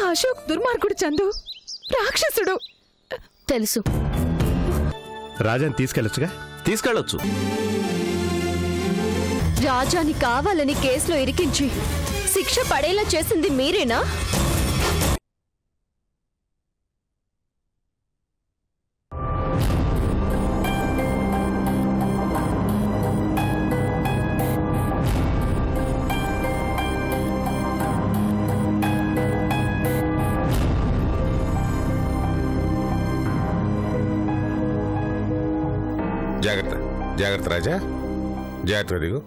అశోక్ దుర్మార్గుడు చందు, రాక్షసుడు. తెలుసు. రాజాని తీసుకెళ్ళొచ్చుగా? తీసుకెళ్ళొచ్చు. రాజాని కావాలని కేసులో ఇరికించి శిక్ష పడేలా చేసింది మీరేనా? జాగ్రత్త జాగ్రత్త రాజా, జాగ్రత్త. దిగు.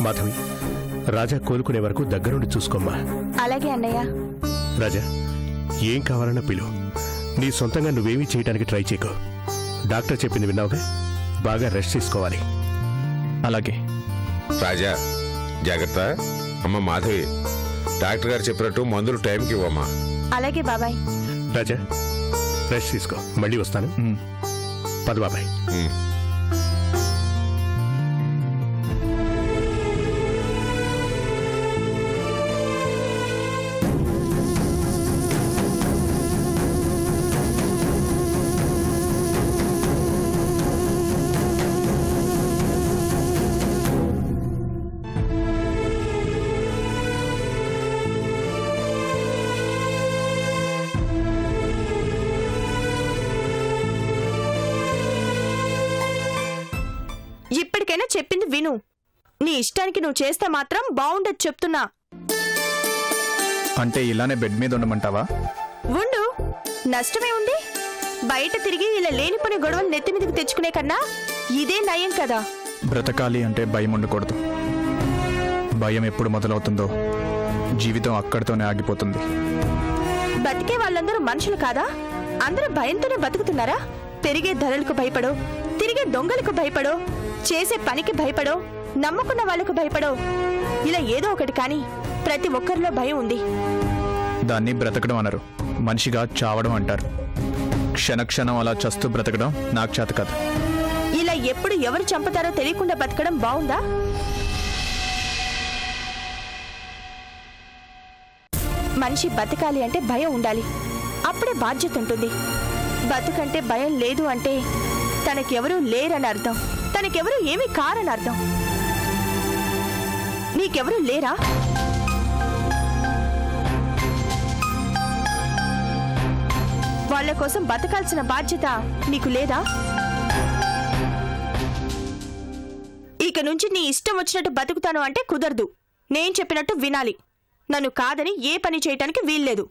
మాధవి, రాజా కోలుకునే వరకు దగ్గరుండి చూసుకోమ్మా. అలాగే అన్నయ్య. రాజా, ఏం కావాలన్నా పిలు. నీ సొంతంగా నువ్వేమీ చేయడానికి ట్రై చేయకు. డాక్టర్ చెప్పింది విన్నావుగా, బాగా రెస్ట్ తీసుకోవాలి. అలాగే రాజా జాగ్రత్త. అమ్మ మాధవి, డాక్టర్ గారు చెప్పినట్టు మందులు టైంకి ఇవ్వమ్మా. అలాగే బాబాయ్. రాజా, రెస్ట్ తీసుకో, మళ్ళీ వస్తాను. పద బాబాయ్. ఇప్పటికైనా చెప్పింది విను. నీ ఇష్టానికి నువ్వు చేస్తే మాత్రం బాగుండదు చెప్తున్నా. అంటే ఇలానే బెడ్ మీద ఉండమంటావా? ఉండు, నష్టమే ఉంది. బయట తిరిగి ఇలా లేనిపోని గొడవలు నెత్తి మీదకి తెచ్చుకునే కన్నా ఇదే నయం కదా. బ్రతకాలి అంటే భయం ఉండకూడదు. భయం ఎప్పుడు మొదలవుతుందో జీవితం అక్కడితోనే ఆగిపోతుంది. బతికే వాళ్ళందరూ మనుషులు కాదా? అందరూ భయంతోనే బతుకుతున్నారా? పెరిగే ధరలకు భయపడో, తిరిగే దొంగలకు భయపడో, చేసే పనికి భయపడో, నమ్ముకున్న వాళ్ళకు భయపడో, ఇలా ఏదో ఒకటి. కానీ ప్రతి ఒక్కరిలో భయం ఉంది. దాన్ని బ్రతకడం అనరు, మనిషిగా చావడం అంటారు. క్షణక్షణం అలా చస్తూ బ్రతకడం నాకు చేత కాదు. ఇలా ఎప్పుడు ఎవరు చంపుతారో తెలియకుండా బతకడం బాగుందా? మనిషి బతకాలి అంటే భయం ఉండాలి. అప్పుడే బాధ్యత ఉంటుంది. బతుకంటే భయం లేదు అంటే తనకెవరూ లేరని అర్థం, తనకెవరూ ఏమీ కారని అర్థం. నీకెవరూ లేరా? వాళ్ళ కోసం బతకాల్సిన బాధ్యత నీకు లేదా? ఇక నుంచి నీ ఇష్టం వచ్చినట్టు బతుకుతాను అంటే కుదరదు. నేను చెప్పినట్టు వినాలి. నన్ను కాదని ఏ పని చేయటానికి వీల్లేదు.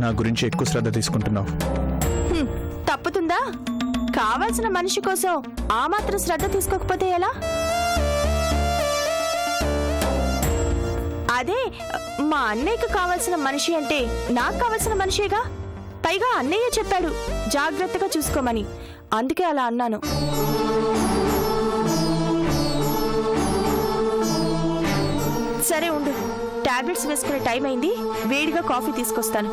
నా గురించి ఎక్కువ శ్రద్ధ తీసుకుంటున్నావు. తప్పుతుందా? కావాల్సిన మనిషి కోసం ఆ మాత్రం శ్రద్ధ తీసుకోకపోతే ఎలా? అదే మా అన్నయ్యకు కావాల్సిన మనిషి అంటే నాకు కావాల్సిన మనిషేగా. పైగా అన్నయ్య చెప్పాడు జాగ్రత్తగా చూసుకోమని, అందుకే అలా అన్నాను. సరే ఉండు, టాబ్లెట్స్ వేసుకునే టైం అయింది. వేడిగా కాఫీ తీసుకొస్తాను.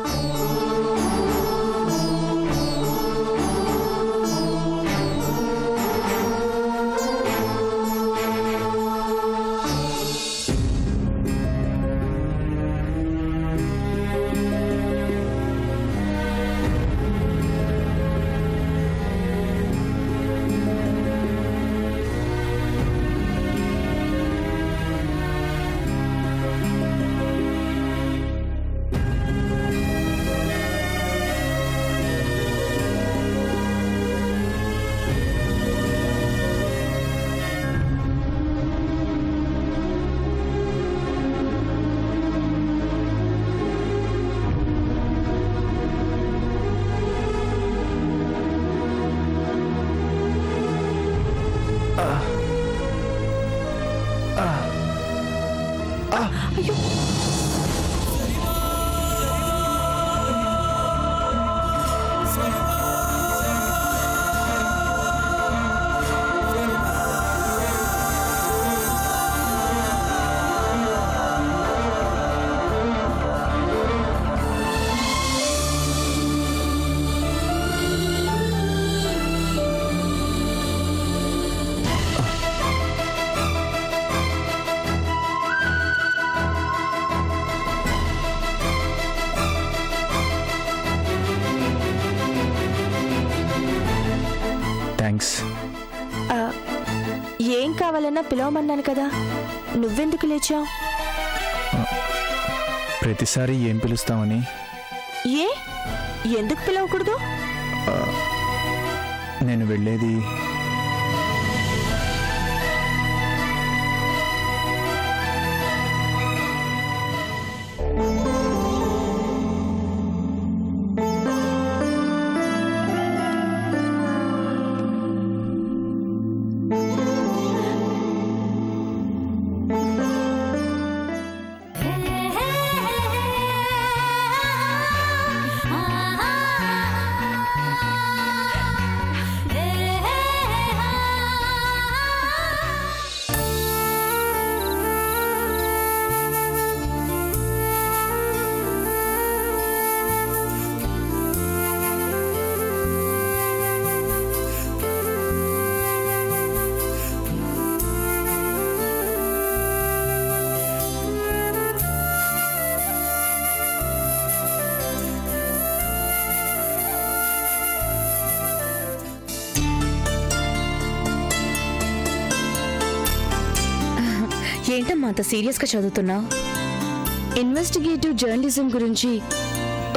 అయ్యో థ్యాంక్స్. ఏం కావాలన్నా పిలవమన్నాను కదా, నువ్వెందుకు లేచావు? ప్రతిసారి ఏం పిలుస్తామని. ఏ ఎందుకు పిలవకూడదు? నేను వెళ్ళేది ఏంటమ్మా అంత సీరియస్గా చదువుతున్నావు? ఇన్వెస్టిగేటివ్ జర్నలిజం గురించి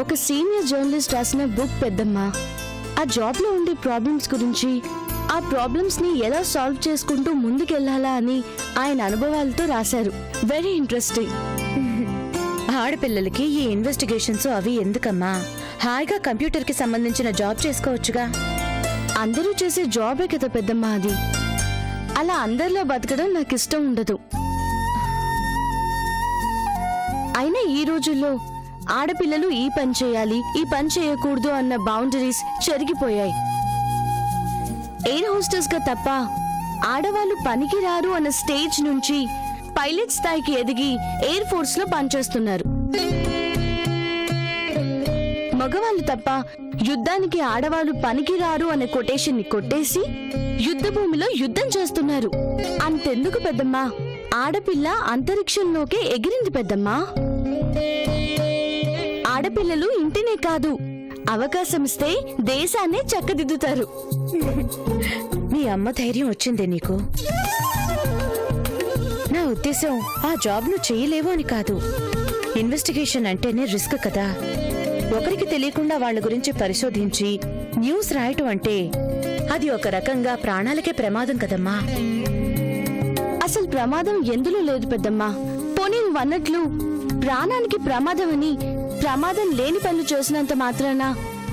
ఒక సీనియర్ జర్నలిస్ట్ రాసిన బుక్ పెద్దమ్మా. ఆ జాబ్లో ఉండే ప్రాబ్లమ్స్ గురించి, ఆ ప్రాబ్లమ్స్ని ఎలా సాల్వ్ చేసుకుంటూ ముందుకెళ్లాలా అని ఆయన అనుభవాలతో రాశారు. Very interesting. ఆడపిల్లలకి ఈ ఇన్వెస్టిగేషన్స్ అవి ఎందుకమ్మా? హాయిగా కంప్యూటర్కి సంబంధించిన జాబ్ చేసుకోవచ్చుగా. అందరూ చేసే జాబే కదా పెద్దమ్మా అది. అలా అందరిలో బతకడం నాకు ఇష్టం ఉండదు. అయినా ఈ రోజుల్లో ఆడపిల్లలు ఈ పని చేయాలి, ఈ పని చేయకూడదు అన్న బౌండరీస్ చెరిగిపోయాయి. ఎయిర్ హోస్టెస్ గా తప్ప ఆడవాళ్ళు పనికి రారు అన్న స్టేజ్ నుంచి పైలట్ స్థాయికి ఎదిగి ఎయిర్ ఫోర్స్ లో పనిచేస్తున్నారు. మగవాళ్ళు తప్ప యుద్ధానికి ఆడవాళ్ళు పనికి రారు అనే కొటేషన్ ని కొట్టేసి యుద్ధ భూమిలో యుద్ధం చేస్తున్నారు. అంతెందుకు పెద్దమ్మా, ఆడపిల్ల అంతరిక్షంలోకే ఎగిరింది పెద్దమ్మా. ఆడపిల్లలు ఇంటినే కాదు, అవకాశం ఇస్తే దేశాన్నే చక్కదిద్దుతారు. మీ అమ్మ ధైర్యం వచ్చిందే నీకు? నా ఉద్దేశం ఆ జాబ్ ను చేయలేవు అని కాదు. ఇన్వెస్టిగేషన్ అంటేనే రిస్క్ కదా. ఒకరికి తెలియకుండా వాళ్ళ గురించి పరిశోధించి న్యూస్ రాయటం అంటే అది ఒక రకంగా ప్రాణాలకే ప్రమాదం కదమ్మా. అసలు ప్రమాదం ఎందులో లేదు పెద్దమ్మా. పోనీ నువ్వు అన్నట్లు ప్రాణానికి ప్రమాదం అని ప్రమాదం లేని పనులు చేసినంత మాత్రాన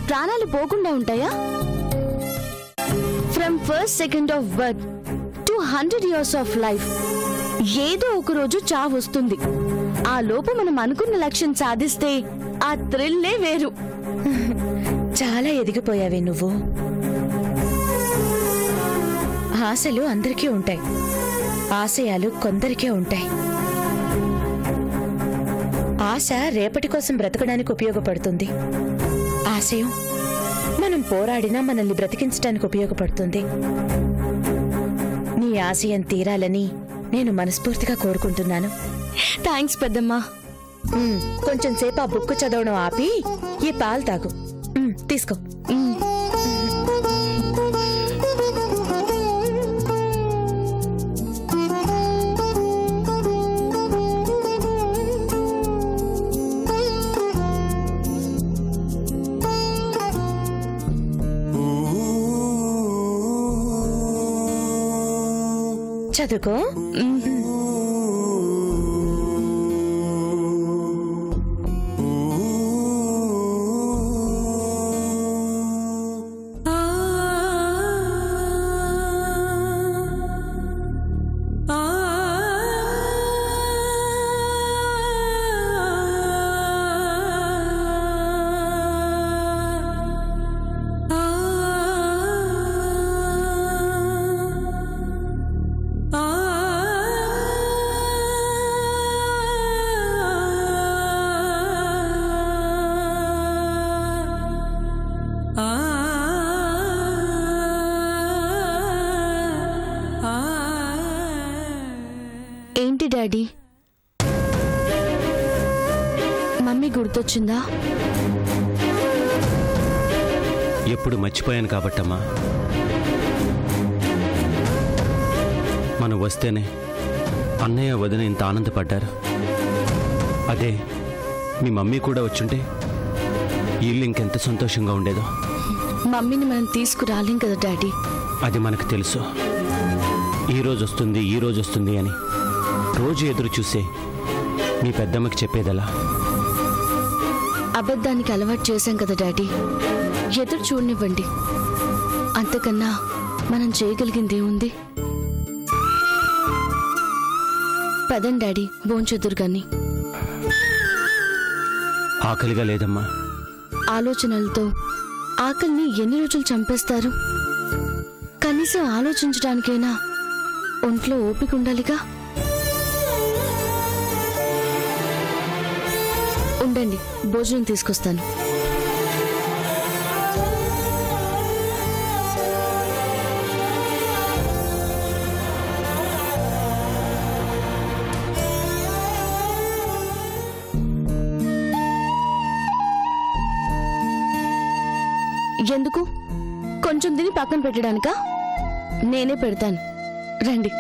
ప్రాణాలు పోకుండా ఉంటాయా? From first second of birth to 100 years of life ఏదో ఒక రోజు చావు వస్తుంది. ఆ లోపు మనం అనుకున్న లక్ష్యం సాధిస్తే ఆ థ్రిల్లే వేరు. చాలా ఎదిగిపోయావే నువ్వు. ఆశలు అందరికీ ఉంటాయి, ఆశయాలు కొందరికే ఉంటాయి. ఆశ రేపటి కోసం బ్రతకడానికి ఉపయోగపడుతుంది. ఆశయం మనం పోరాడినా మనల్ని బ్రతికించడానికి ఉపయోగపడుతుంది. నీ ఆశయం తీరాలని నేను మనస్ఫూర్తిగా కోరుకుంటున్నాను. థ్యాంక్స్ పెద్దమ్మా. కొంచెం సేపు ఆ బుక్ చదవడం ఆపి ఈ పాలు తాగు. తీసుకో. చదువుకో. ఏంటి డాడీ, మమ్మీ గుర్తొచ్చిందా? ఎప్పుడు మర్చిపోయాను కాబట్టమ్మా. మనం వస్తేనే అన్నయ్య వదిన ఇంత ఆనందపడ్డారు. అదే మీ మమ్మీ కూడా వచ్చుంటే ఇల్లు ఇంకెంత సంతోషంగా ఉండేదో. మమ్మీని మనం తీసుకురాలేం కదా డాడీ. అది మనకు తెలుసు. ఈ రోజు వస్తుంది అని రోజు ఎదురు చూసే మీ పెద్దమ్మకి చెప్పేదలా? అబద్ధానికి అలవాటు చేశాం కదా డాడీ, ఎదురు చూడనివ్వండి. అంతకన్నా మనం చేయగలిగింది ఏముంది? పదండి డాడీ, భోంచెద్దురు గాని. ఆకలిగా లేదమ్మా. ఆలోచనలతో ఆకలిని ఎన్ని రోజులు చంపేస్తారు? కనీసం ఆలోచించడానికైనా ఒంట్లో ఓపిక ఉండాలిగా. ఉండండి, భోజనం తీసుకొస్తాను. ఎందుకు? కొంచెం తిని పక్కన పెట్టడానికా? నేనే పెడతాను, రండి.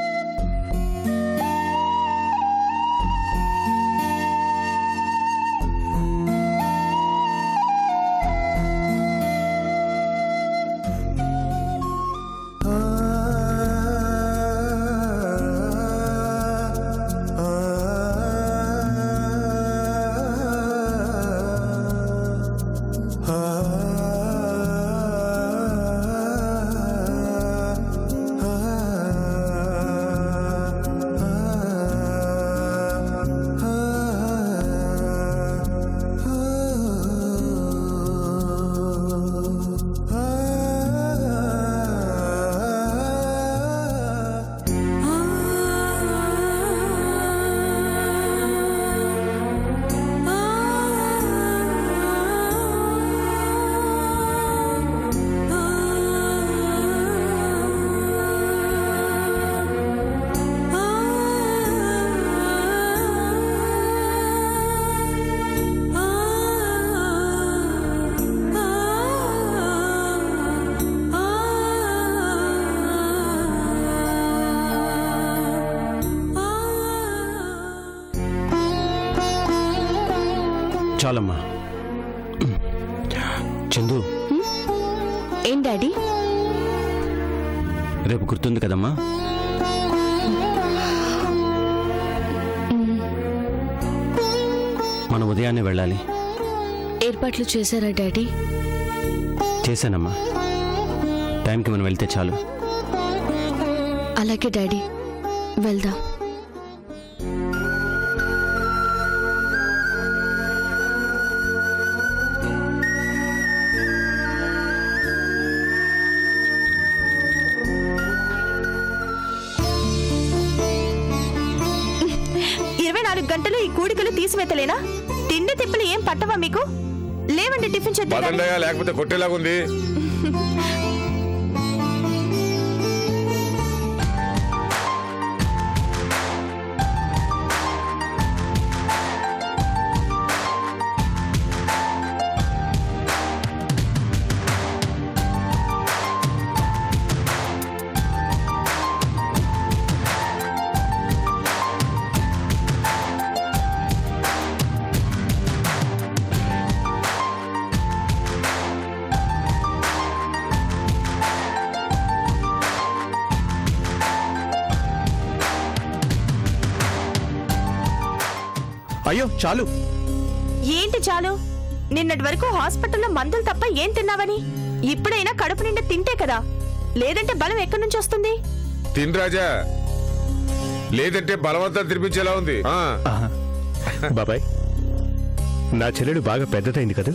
చాలమ్మా. చందు, ఏం డాడీ? రేపు గుర్తుంది కదమ్మా? మనం ఉదయాన్నే వెళ్ళాలి. ఏర్పాట్లు చేశారా డాడీ? చేశానమ్మా. టైంకి మనం వెళ్తే చాలు. అలాగే డాడీ, వెళ్దాం. గంటలు ఈ కూడికలు తీసివేతలేనా? తిండి తిప్పులు ఏం పట్టవా మీకు? లేవండి, టిఫిన్ చేద్దాం. లేకపోతే కొట్టేలాగుంది. అయ్యో చాలు. ఏంటి చాలు? నిన్నటి వరకు హాస్పిటల్లో మందులు తప్ప ఏం తిన్నావని? ఇప్పుడైనా కడుపు నిండా తింటే కదా, లేదంటే బలం ఎక్కడి నుంచి వస్తుంది? తిన్ రాజా, లేదంటే బలవంతా తినిపించేలా ఉంది. బాబాయ్, నా చెల్లెడు బాగా పెద్దదైంది కదా.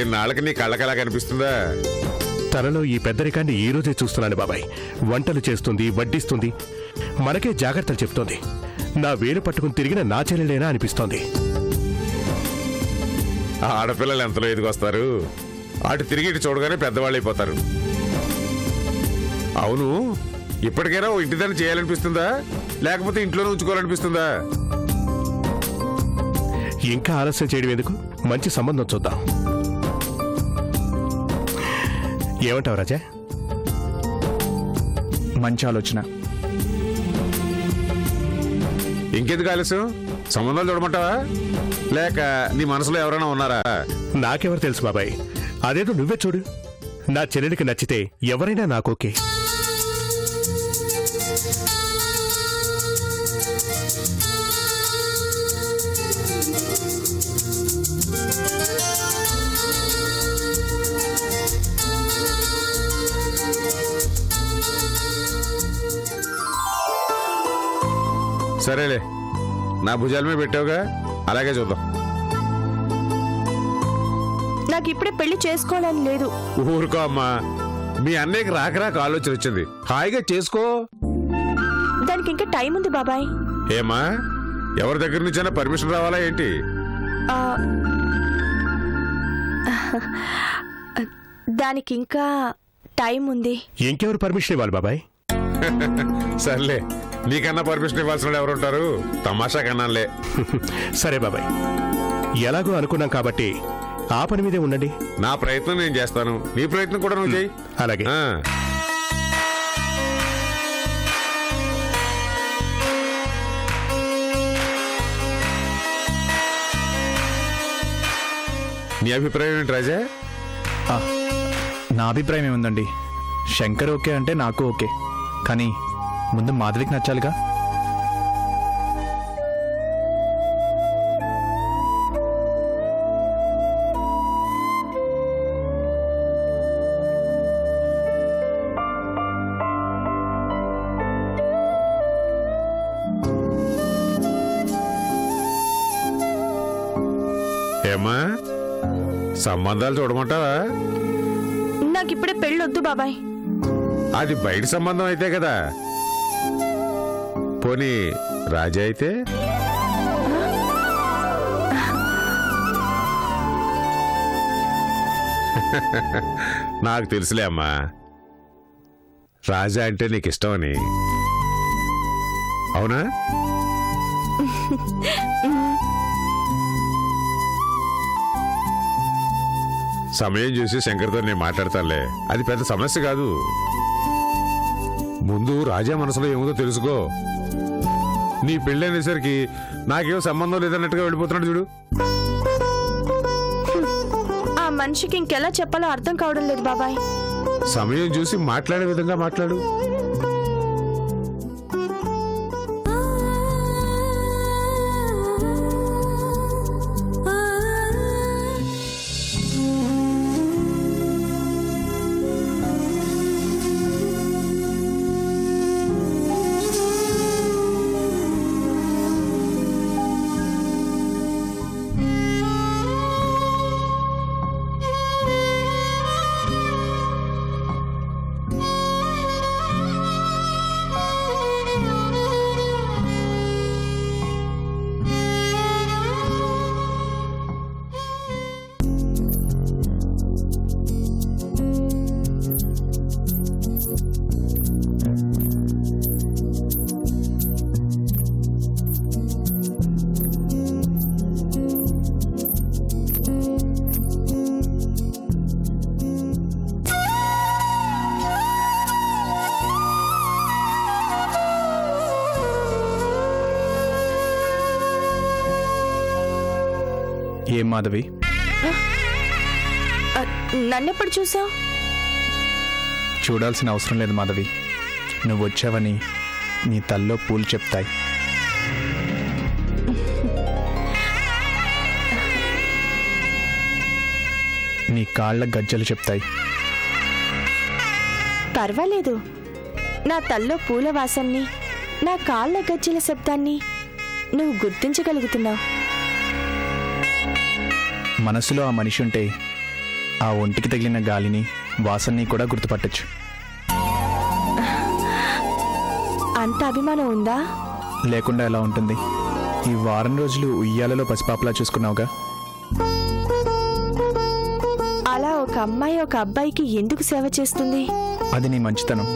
ఎన్నాళ్ళకి నీ కళ్ళకలా కనిపిస్తుందా? తనలో ఈ పెద్దరికాన్ని ఈ రోజే చూస్తున్నాను బాబాయ్. వంటలు చేస్తుంది, వడ్డిస్తుంది, మనకే జాగ్రత్తలు చెప్తోంది. నా వేలు పట్టుకుని తిరిగిన నా చెల్లెలేనా అనిపిస్తోంది. ఆడపిల్లలు ఎంతలో ఎదిగొస్తారు, అటు తిరిగి ఇటు చూడగానే పెద్దవాళ్ళు అయిపోతారు. అవును, ఇప్పటికైనా ఓ ఇంటి దాన్ని చేయాలనిపిస్తుందా లేకపోతే ఇంట్లోనే ఉంచుకోవాలనిపిస్తుందా? ఇంకా ఆలస్యం చేయడం ఎందుకు? మంచి సంబంధం చూద్దాం. ఏమంటావు రాజా? మంచి ఆలోచన. ఇంకెందుకు ఆలస్యం? సంబంధాలు చూడమంటావా లేక నీ మనసులో ఎవరైనా ఉన్నారా? నాకెవరు తెలుసు బాబాయ్, అదేదో నువ్వే చూడు. నా చెల్లెలికి నచ్చితే ఎవరైనా నాకోకే. సరేలే, నా భుజాల మీద పెట్టావుగా, అలాగే చూద్దాం. నాకు ఇప్పుడే పెళ్లి చేసుకోవాలని లేదు. ఊరుకో అమ్మా, మీ అన్నయ్యకి రాక ఆలోచన వచ్చింది, హాయిగా చేసుకో. దానికి ఇంకా టైం ఉంది బాబాయ్. ఏమా, ఎవరి దగ్గర నుంచైనా పర్మిషన్ రావాలా ఏంటి? ఆ, దానికి ఇంకా టైం ఉంది. ఇంకెవరు పర్మిషన్ ఇవ్వాలి బాబాయ్? సర్లే, నీకన్నా పర్మిషన్ ఇవ్వాల్సిన ఎవరుంటారు? తమాషా కన్నాలే. సరే బాబాయ్, ఎలాగో అనుకున్నాం కాబట్టి ఆ పని మీదే ఉండండి. నా ప్రయత్నం నేను చేస్తాను, నీ ప్రయత్నం కూడా నువ్వు చేయి. అలాగే. నీ అభిప్రాయం ఏంటి రాజా? నా అభిప్రాయం ఏముందండి, శంకర్ ఓకే అంటే నాకు ఓకే, కానీ ముందు మాధవికి నచ్చాలిగా. ఏమా, సంబంధాలు చూడమంటావా? నాకు ఇప్పుడే పెళ్ళొద్దు బాబాయ్. అది బయట సంబంధం అయితే కదా. పోనీ రాజా అయితే? నాకు తెలుసులే అమ్మా, రాజా అంటే నీకు ఇష్టమని. అవునా? సమయం చూసి శంకర్తో నేను మాట్లాడతానులే, అది పెద్ద సమస్య కాదు. ముందు రాజా మనసులో ఏముందో తెలుసుకో. నీ పెళ్ళనేసరికి నాకేం సంబంధం లేదన్నట్టుగా వెళ్ళిపోతున్నాడు చూడు. ఆ మనిషికి ఇంకెలా చెప్పాలో అర్థం కావడం లేదు బాబాయ్. సమయం చూసి మాట్లాడే విధంగా మాట్లాడు. ఏం మాధవి, నన్నెప్పుడు చూసావు? చూడాల్సిన అవసరం లేదు మాధవి, నువ్వు వచ్చావని నీ తల్లో పూలు చెప్తాయి. నీ కాళ్ళ గజ్జలు చెప్తాయి. పర్వాలేదు, నా తల్లో పూల వాసన్ని, నా కాళ్ళ గజ్జల శబ్దాన్ని నువ్వు గుర్తించగలుగుతున్నావు. మనసులో ఆ మనిషి ఉంటే ఆ ఒంటికి తగిలిన గాలిని, వాసనని కూడా గుర్తుపట్టచ్చు. అంత అభిమానం ఉందా? లేకుండా ఎలా ఉంటుంది? ఈ వారం రోజులు ఉయ్యాలలో పసిపాపలా చూసుకున్నావుగా. అలా ఒక అమ్మాయి ఒక అబ్బాయికి ఎందుకు సేవ చేస్తుంది? అది నీ మంచితనం.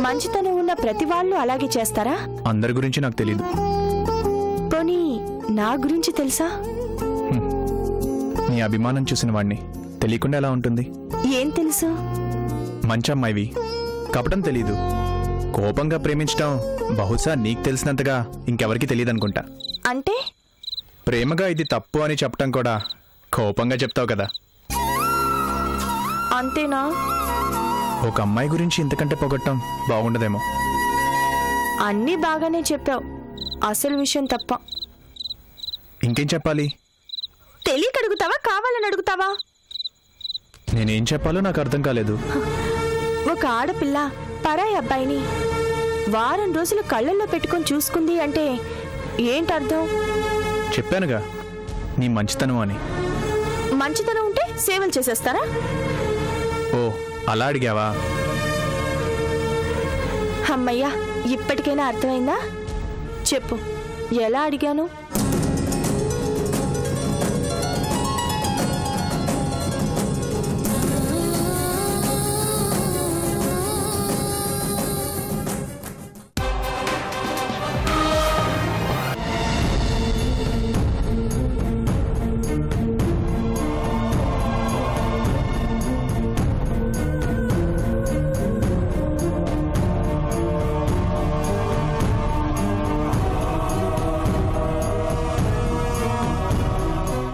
మంచితనం ఉన్న ప్రతి వాళ్ళు అలాగే చేస్తారా? అందరి గురించి నాకు తెలీదు. పోనీ నా గురించి తెలుసా? నీ అభిమానం చూసిన వాణ్ణి, తెలియకుండా ఎలా ఉంటుంది? ఏం తెలుసు? మంచి అమ్మాయివి, కపటం తెలీదు. కోపంగా ప్రేమించడం బహుశా నీకు తెలిసినంతగా ఇంకెవరికి తెలియదు అనుకుంటా. అంటే ప్రేమగా ఇది తప్పు అని చెప్పటం కూడా కోపంగా చెప్తావు కదా. అంతేనా? ఒక అమ్మాయి గురించి ఇంతకంటే పొగట్టం బాగుండదేమో. అన్నీ బాగానే చెప్పావు, అసలు విషయం తప్ప. ఇంకేం చెప్పాలి? తెలియక అడుగుతావా, కావాలని అడుగుతావా? నేనేం చెప్పాలో నాకు అర్థం కాలేదు. ఒక ఆడపిల్ల పరాయి అబ్బాయిని వారం రోజులు కళ్ళల్లో పెట్టుకొని చూసుకుంది అంటే ఏంటర్థం? చెప్పానుగా, నీ మంచితనం అని. మంచితనం ఉంటే సేవలు చేసేస్తారా? ఓ, అలా అడిగావా? అమ్మయ్యా, ఇప్పటికైనా అర్థమైందా? చెప్పు, ఎలా అడిగాను?